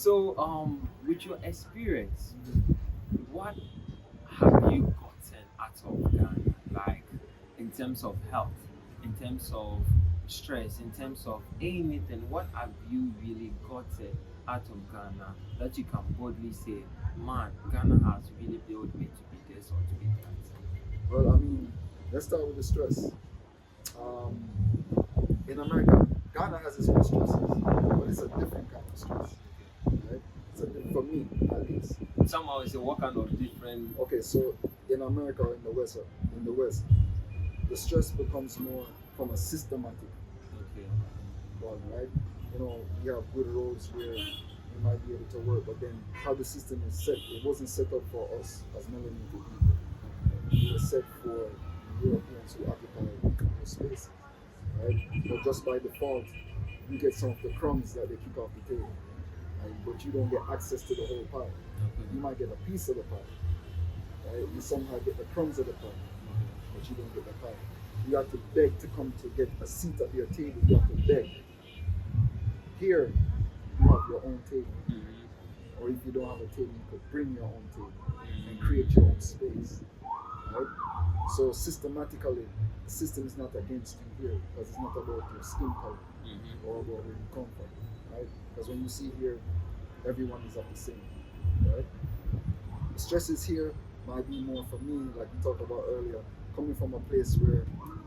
So, with your experience, what have you gotten out of Ghana? Like, in terms of health, in terms of stress, in terms of anything, what have you really gotten out of Ghana that you can boldly say, man, Ghana has really built me to be this or to be that? Well, I mean, let's start with the stress. Um, in America, Ghana has its own stresses, but it's a different kind of stress, right? For me, at least. Somehow it's a what kind of different. Okay, so in America, in the West, the stress becomes more from a systematic Okay. one, right? You know, we have good roads where you might be able to work, but then how the system is set, it wasn't set up for us as melanated people. It was set for Europeans who occupy those spaces, right? But just by default, you get some of the crumbs that they kick off the table, right? But you don't get access to the whole pie. Okay. You might get a piece of the pie, right? You somehow get the crumbs of the pie, but you don't get the pie. You have to beg to come to get a seat at your table. You have to beg. Here, you have your own table. Mm-hmm. Or if you don't have a table, you could bring your own table and Mm-hmm. create your own space. Right? So systematically, the system is not against you here because it's not about your skin color Mm-hmm. or about where you come from. Right? Because when you see here, everyone is of the same. Right? The stresses here might be more for me, like we talked about earlier, coming from a place where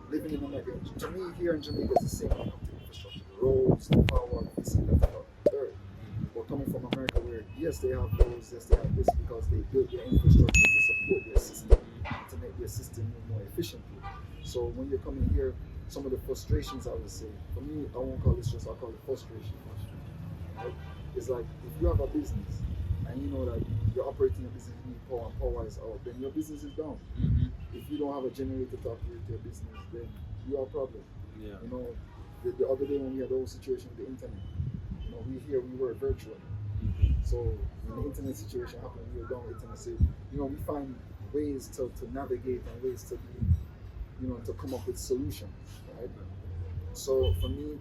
living in America, to me here in Jamaica is the same when it comes to infrastructure, the roads, the power, this and that, the earth. But coming from America where yes they have those, yes they have this because they built their infrastructure to support their system to make their system move more efficiently. So when you're coming here, some of the frustrations I would say, for me I won't call it stress, I'll call it frustration. Right? It's like if you have a business and you know that you're operating your business, you need power and power is out, then your business is down. Mm-hmm. If you don't have a generator to operate your business, then you are a problem. Yeah. You know, the other day when we had the whole situation with the internet, you know, we work virtually. Mm-hmm. So when the internet situation happened, we were down with internet. So, you know, we find ways to navigate and ways to be, you know, to come up with solutions, right? So for me,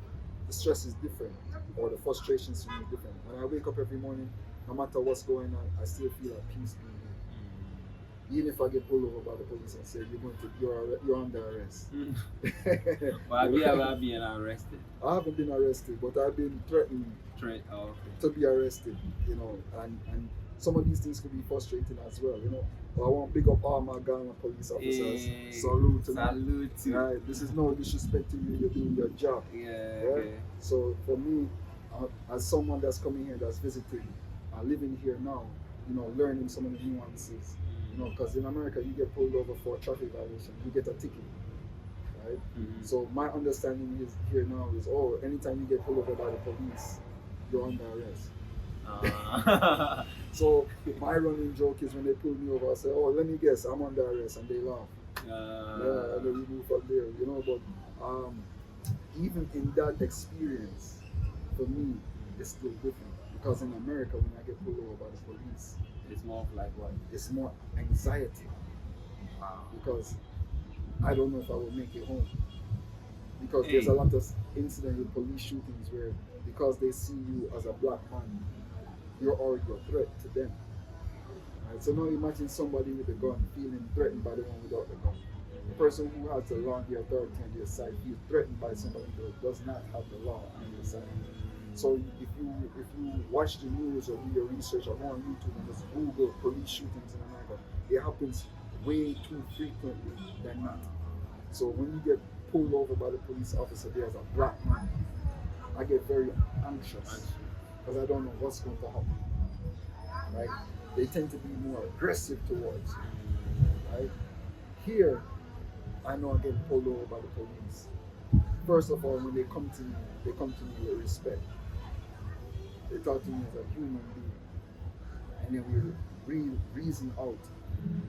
the stress is different, or the frustrations for me is different. When I wake up every morning, no matter what's going on, I still feel at peace being here. Even if I get pulled over by the police and say you're under arrest. Mm. Well, have you ever been arrested? I haven't been arrested, but I've been threatened Oh, okay. to be arrested, you know, and some of these things could be frustrating as well, you know. But I want to big up all my Ghana police officers. Hey, Salute to them. salute to. Right, this is no disrespect to you. You're doing your job. Yeah. Right? Okay. So for me, as someone that's coming here, that's visiting, living here now, you know, learning some of the nuances, you know, because in America you get pulled over for a traffic violation, you get a ticket, right? Mm-hmm. So my understanding is here now is, oh, anytime you get pulled over by the police, you're under arrest. So my running joke is when they pull me over, I say, "Oh, let me guess, I'm under arrest," and they laugh. Yeah, and then we move from there, you know. But even in that experience, for me, it's still different because in America, when I get pulled over by the police, it's more of like what? it's more anxiety Wow. because I don't know if I will make it home. Because there's Hey. a lot of incidents with police shootings where because they see you as a black man, you're already a threat to them. Right? So now imagine somebody with a gun feeling threatened by the one without the gun. The person who has the law and the authority on their side feels threatened by somebody who does not have the law on their side. So if you watch the news or do your research or go on YouTube and just Google police shootings in America, it happens way too frequently than not. So when you get pulled over by the police officer there as a black man, I get very anxious because I don't know what's going to happen. Right? They tend to be more aggressive towards you. Right? Here, I know I get pulled over by the police. First of all, when they come to me with respect. They talk to me as a human being, and then we reason out.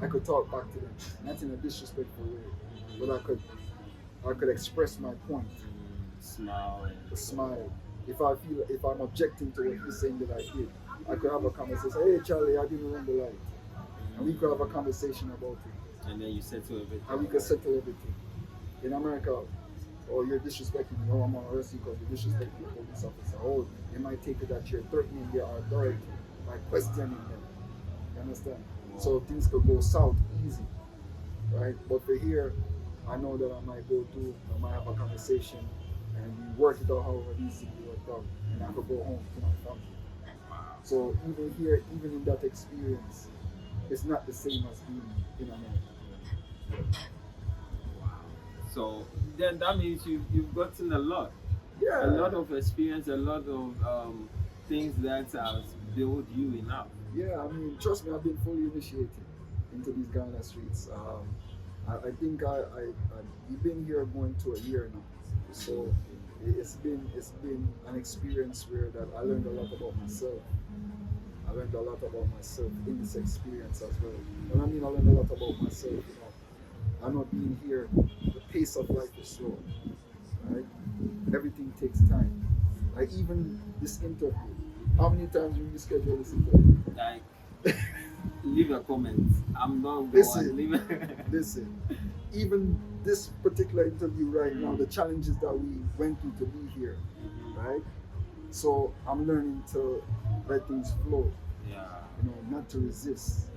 I could talk back to them, not in a disrespectful way, but I could express my point. Smile. A smile. If I'm objecting to what he's saying that I did, I could have a conversation. Hey Charlie, I didn't run the light, and we could have a conversation about it, And then you settle everything. and we could settle everything. In America, oh, you're disrespecting me, oh, I'm gonna arrest you because you're disrespecting the police officer. Oh, they might take it that you're threatening their authority by questioning them. You understand? So things could go south easy, right? But for here, I know that I might go through, I might have a conversation, and we work it out however it needs to be worked out, and I could go home to my family. So even here, even in that experience, it's not the same as being in America. So then that means you've gotten a lot. Yeah. A lot of experience, a lot of things that has built you enough. Yeah, I mean, trust me, I've been fully initiated into these Ghana streets. I think we've been here going to a year now, so it's been an experience where that I learned a lot about myself. I learned a lot about myself in this experience as well. And I mean, I learned a lot about myself. I know being here, the pace of life is slow, right? Everything takes time. Like even this interview. How many times will you schedule this interview? Like, leave a comment. I'm not Listen, going. Leave. listen. Even this particular interview right now, the challenges that we went through to be here, right? So I'm learning to let things flow. Yeah. Not to resist.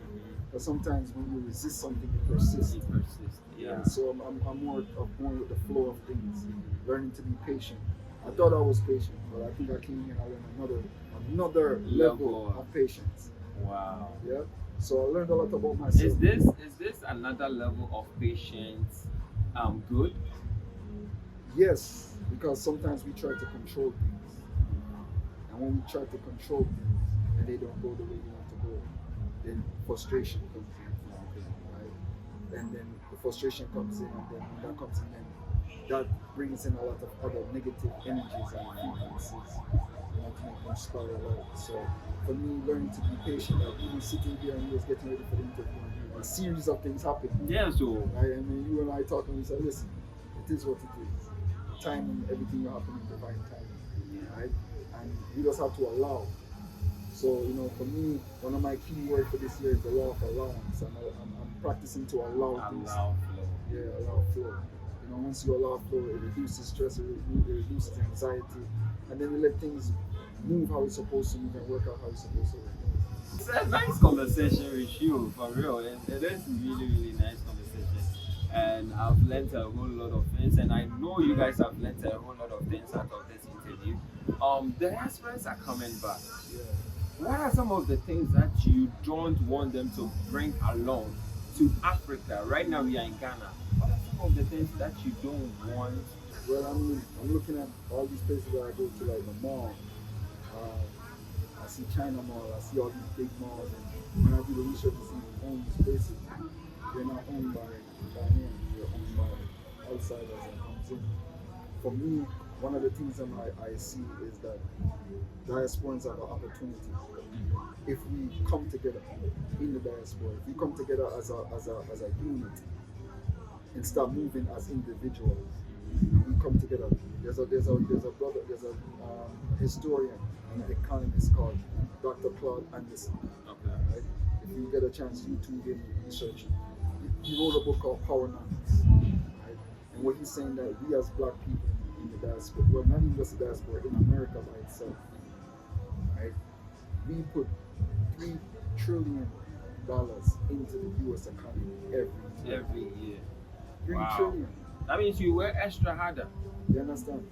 But sometimes when you resist something, it persists. It persists. Yeah. So I'm more with the flow of things, learning to be patient. I thought I was patient, but I think I came here and I learned another level of patience. Wow. Yeah. So I learned a lot about myself. Is this another level of patience good? Yes, because sometimes we try to control things, and when we try to control things and they don't go the way we want to go, then frustration comes in, right? And then the frustration comes in, and then when that comes in, then that brings in a lot of other negative energies and frequencies, to make them spiral out. So for me, learning to be patient, like even sitting here and just getting ready for the interview, a series of things happen. Yeah, so right? And then you and I talk and we say, listen, it is what it is. Time and everything will happen in divine timing, right? And we just have to allow. So, for me, one of my key words for this year is the law of allowance. And I'm practicing to allow things. Allow flow. Yeah, allow flow. Once you allow flow, it reduces stress, it reduces anxiety, and then you let things move how it's supposed to move and work out how it's supposed to work. It's a nice conversation with you, for real. It is really, really nice conversation. And I've learned a whole lot of things, and I know you guys have learned a whole lot of things out of this interview. The diasporans are coming back. Yeah. What are some of the things that you don't want them to bring along to Africa? Right now we are in Ghana. What are some of the things that you don't want? Well, I'm looking at all these places that I go to, like the mall. I see China Mall, I see all these big malls, and when I do the research to see who owns these places, they're not owned by Ghanaians, they're owned by outsiders that comes in. For me, one of the things that I see is that diasporans have an opportunity. If we come together in the diaspora, if we come together as a unit and start moving as individuals, we come together. There's a historian and historian called Dr. Claude Anderson. Okay. Right? If you get a chance, YouTube him, research. He wrote a book called Power Numbers. Right? And what he's saying that we as black people in the diaspora, well, not even just the diaspora, in America by itself, right? We put $3 trillion into the U.S. economy every year. $3 trillion. That means you work extra harder. You understand?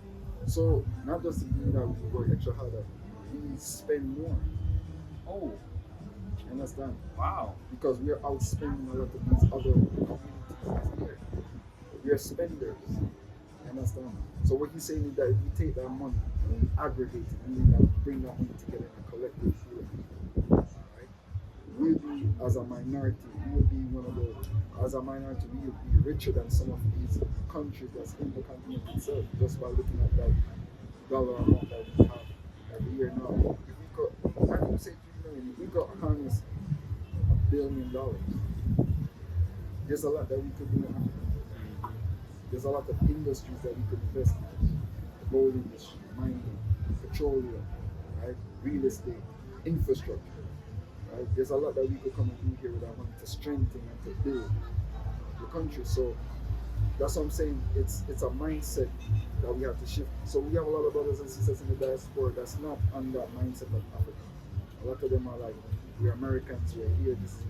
So not just mean that we work extra harder, we spend more. Oh. You understand? Wow. Because we are outspending a lot of these other communities here. We are spenders. You understand? So what he's saying is that if we take that money and we aggregate it and we bring that money together in a collective field, right? We'll be, as a minority, we'll be as a minority, we'll be richer than some of these countries that's in the continent itself, just by looking at that dollar amount that we have every year now. If we got, I think we say 3 million, if we got harness $1 billion, there's a lot that we could do in Africa. There's a lot of industries that we could invest in. The gold industry, mining, petroleum, right? Real estate, infrastructure. Right? There's a lot that we could come and do here with our money to strengthen and to build the country. So That's what I'm saying. It's a mindset that we have to shift. So we have a lot of brothers and sisters in the diaspora that's not on that mindset of Africa. A lot of them are like, we're Americans, we're here, this is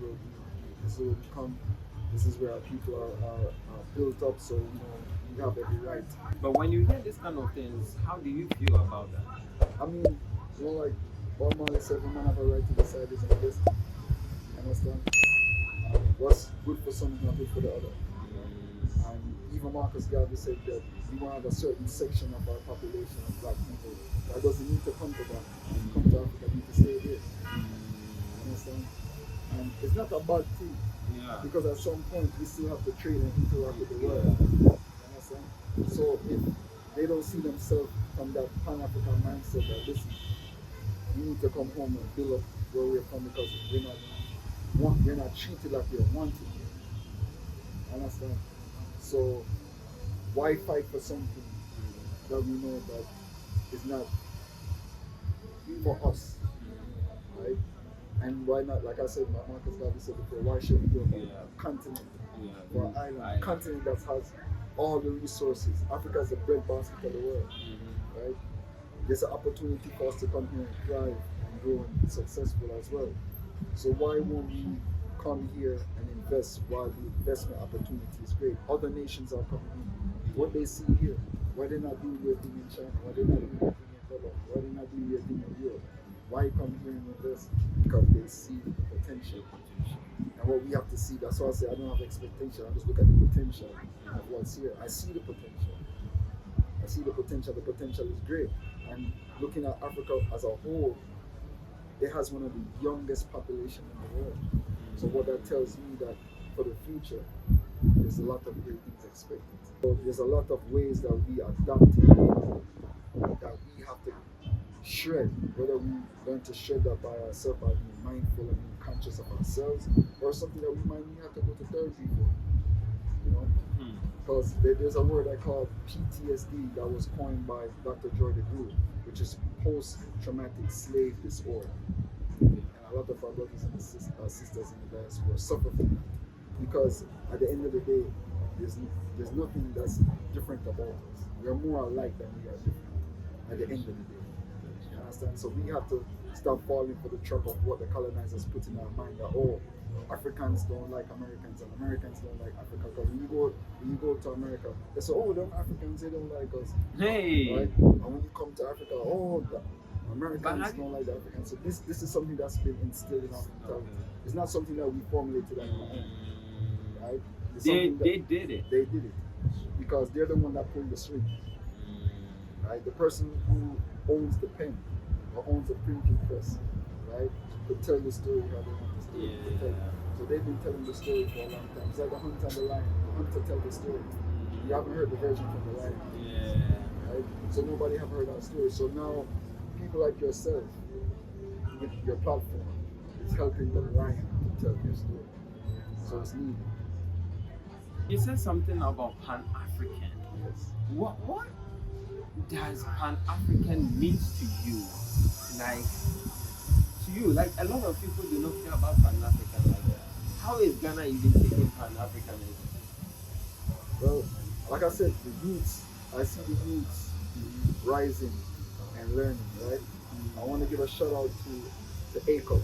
where we come, this is where our people are built up, so we have every right. But when you hear this kind of things, how do you feel about that? I mean, like Bob Marley said, "We man have a right to decide his own destiny." Understand? What's good for some is not good for the other. And even Marcus Garvey said that we want to have a certain section of our population of black people that doesn't need to come to Ghana and come to Africa, need to stay here. Understand? And it's not a bad thing, because at some point we still have to trade and interact with the world. Understand? So if they don't see themselves from that Pan-African mindset that listen, we need to come home and build up where we're from, because we're not treated like we're wanted here. Understand? So why fight for something that we know that is not for us, right? And why not, like I said, Marcus Garvey said before, why should we do a continent or an island, a continent that has all the resources? Africa is the breadbasket of the world, right? There's an opportunity for us to come here and thrive and grow and be successful as well. So why won't we come here and invest while the investment opportunity is great? Other nations are coming in. What they see here, why they're not doing their thing in China, why they're not doing their thing in Holland, why they're not doing their thing in Europe? Why come here and invest? Because they see the potential. And what we have to see, that's why I say I don't have expectation, I just look at the potential of what's here. I see the potential. I see the potential. The potential is great. And looking at Africa as a whole, it has one of the youngest population in the world. So what that tells me that for the future, there's a lot of great things expected. So there's a lot of ways that we adapt that we have to shred, whether we learn to shred that by ourselves, by being mindful and being conscious of ourselves, or something that we might need have to go to therapy for. Because there's a word I call PTSD that was coined by Dr. Joy DeGruy, which is post-traumatic slave disorder. And a lot of our brothers and sisters in the diaspora suffer from that. Because at the end of the day, there's nothing that's different about us. We are more alike than we are different at the end of the day. You understand? So we have to stop falling for the trap of what the colonizers put in our mind that, oh, Africans don't like Americans and Americans don't like Africa. Because when you go to America, they say, oh, them Africans, they don't like us. Hey! Right? And when you come to Africa, oh, the Americans don't like the Africans. So this is something that's been instilled in our mentality. It's not something that we formulated on our own. Right? They did it. They did it. Because they're the one that pulled the string. Right? The person who owns the pen or owns the printing press, right, could tell the story how they want the story to tell. So they've been telling the story for a long time. It's like the hunt and the lion. The hunter tell the story. You haven't heard the version from the lion. Right? So nobody have heard that story. So now people like yourself with your platform is helping the lion to tell your story. So it's needed. You said something about Pan-African. Yes. What does Pan-African mean to you? Like a lot of people do not care about Pan-African like that. How is Ghana even taking Pan-Africanism? Well, like I said, the youths, I see the youths rising and learning, right? I want to give a shout out to the ACO,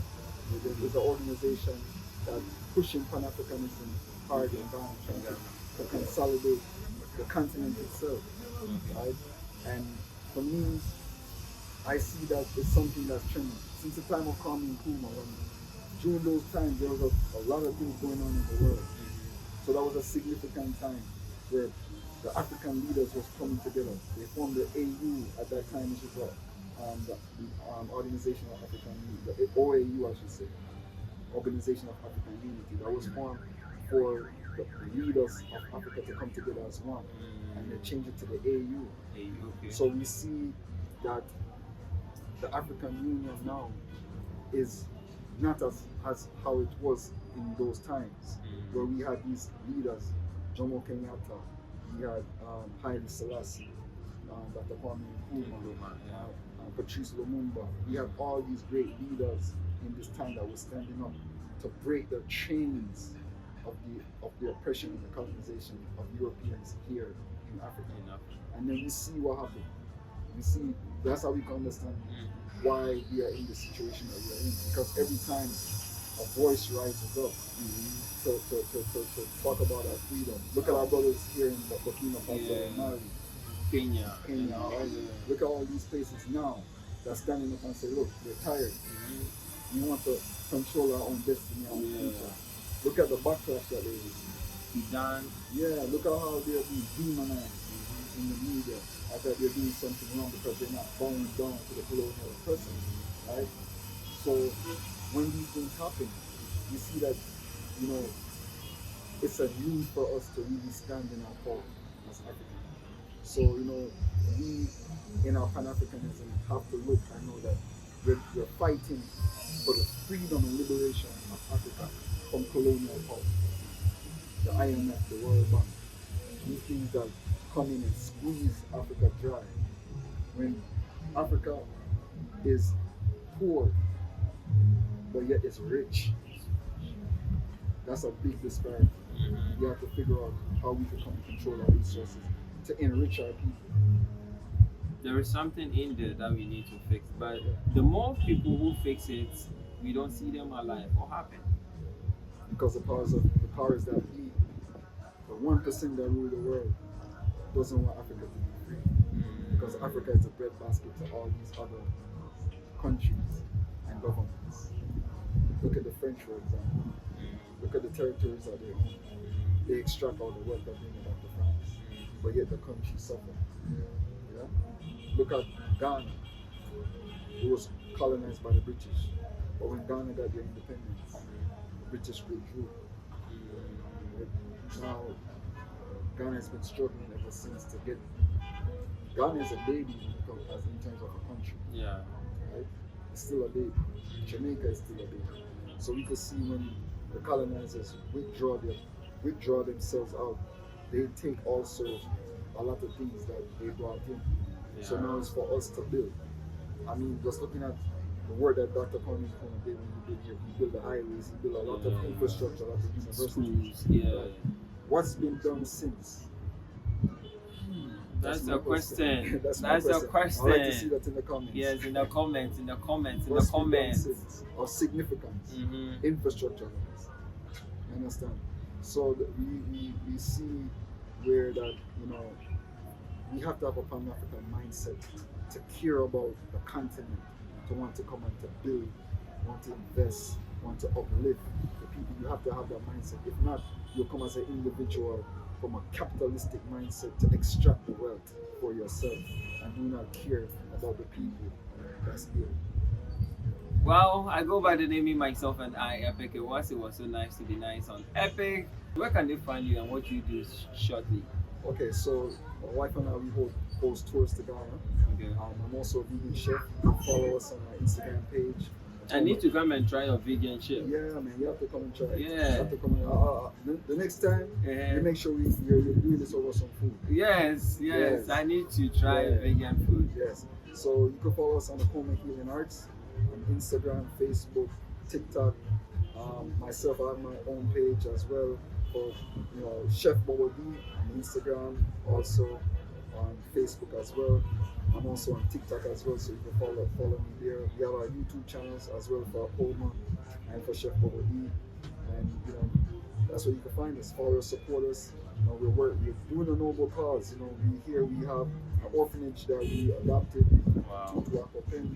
with the organization that's pushing Pan-Africanism hard and down, trying to consolidate the continent itself, right? And for me, I see that it's something that's trending. Since the time of Kwame Nkrumah, during those times there was a lot of things going on in the world. So that was a significant time where the African leaders was coming together. They formed the AU at that time, which is the Organization of African Unity, the OAU I should say, Organization of African Unity, that was formed for the leaders of Africa to come together as one, and they changed it to the AU. Okay. So we see that the African Union now is not as how it was in those times, where we had these leaders, Jomo Kenyatta, we had Haile Selassie, Dr. Kwame Nkrumah, Patrice Lumumba. We had all these great leaders in this time that were standing up to break the chains of the oppression and the colonization of Europeans here in Africa. And then we see what happened. We see that's how we can understand why we are in the situation that we are in. Because every time a voice rises up to talk about our freedom. Look at our brothers here in Burkina Faso and Mali. Kenya, right? Look at all these places now that's standing up and say, look, we're tired. We want to control our own destiny, our own future. Look at the backlash that there is. Sudan. Yeah, look at how they're being demonized in the media. I thought they're doing something wrong because they're not bowing down to the colonial oppressor, right? So when these things happen, you see that, you know, it's a need for us to really stand in our power as Africans. So, you know, we in our Pan-Africanism have to look and know that we're fighting for the freedom and liberation of Africa from colonial power. The IMF, the World Bank, these things that come in and squeeze Africa dry. When Africa is poor, but yet it's rich, that's a big disparity. We have to figure out how we can come and control our resources to enrich our people. There is something in there that we need to fix, but the more people who fix it, we don't see them alive or happy. Because the powers that be, the 1% that rule the world, doesn't want Africa to be free. Because Africa is a breadbasket to all these other countries and governments. Look at the French, for example. Look at the territories that they own. They extract all the wealth that bring it back to France, but yet the country suffer. Yeah? Look at Ghana. It was colonized by the British, but when Ghana got their independence, the British withdrew. Now, Ghana has been struggling ever since to get. Ghana is a baby in terms of a country. Yeah. Right? It's still a baby. Jamaica is still a baby. So we could see when the colonizers withdraw themselves out, they take also a lot of things that they brought in. Yeah. So now it's for us to build. I mean, just looking at the work that Dr. Kwame Nkrumah did when he did here, he built the highways, he built a lot of infrastructure, a lot of universities. Right? What's been done since? That's a question. That's a question. I'd like to see that in the comments. Yes, in the comments. What's been done since? Of significance, infrastructure. You understand? So we see where that, you know, we have to have a Pan-African mindset to care about the continent, to want to come and to build, want to invest, want to uplift the people. You have to have that mindset. If not, you'll come as an individual from a capitalistic mindset to extract the wealth for yourself and do not care about the people that's here. Well, I go by the name myself and I, Epic. It was so nice to be nice on Epic. Where can they find you and what you do shortly? Okay, so my wife and I, we host tours to Ghana. Okay. I'm also a vegan chef. You can follow us on our Instagram page. I need to come and try your vegan chef. Yeah, man, you have to come and try it. Yeah. You have to come and, the next time, you make sure you're doing this over some food. Yes. I need to try vegan food. Yes. So you can follow us on the Coma Healing Arts on Instagram, Facebook, TikTok. Myself, I have my own page as well for, you know, Chef Bobo D on Instagram, also on Facebook as well. I'm also on TikTok as well, so you can follow me there. We have our YouTube channels as well for Homa and for Chef Bobo D. And, you know, that's where you can find us. Follow us, support us. You know, we're doing a noble cause. You know, we have an orphanage that we adopted to Aquapen.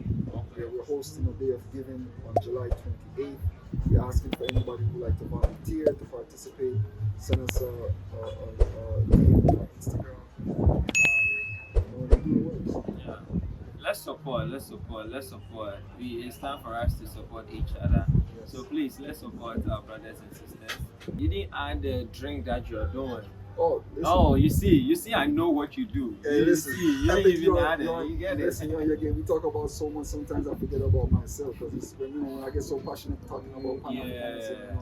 We're hosting a day of giving on July 28th. We're asking for anybody who would like to volunteer, to participate. Send us a DM on Instagram. Yeah. Let's support. It's time for us to support each other. Yes. So please, let's support our brothers and sisters. You didn't add the drink that you're doing. Oh, listen. Oh, you see, I know what you do. Hey, listen, you didn't even add it. You get it. Listen, again, we talk about so much. Sometimes I forget about myself because it's when I get so passionate talking about Pan-Africanism,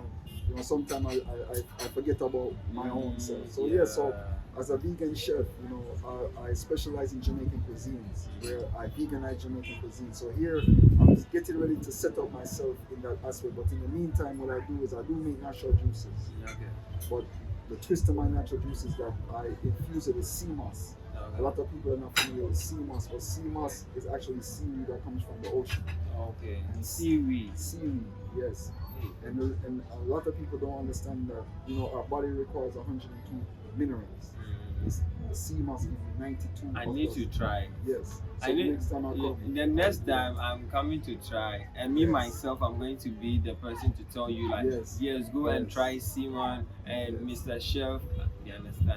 you know, sometimes I forget about my own self. So so as a vegan chef, you know, I specialize in Jamaican cuisines, where I veganize Jamaican cuisine. So here, I'm getting ready to set up myself in that aspect. But in the meantime, what I do is I do make natural juices. Okay. But the twist of my natural juice is that I infuse it with sea moss. A lot of people are not familiar with sea moss, but sea moss is actually seaweed that comes from the ocean. Okay. And Seaweed. Seaweed, yes. And a lot of people don't understand that, you know, our body requires 102 minerals. The sea moss gives you 92. I of need those. to try. Yes. So I need, next time I come, the next time I'm coming to try, and me Yes. myself, I'm going to be the person to tell you like, Yes. yes, go and Yes. try Simon and Yes. Mr. Chef. You understand?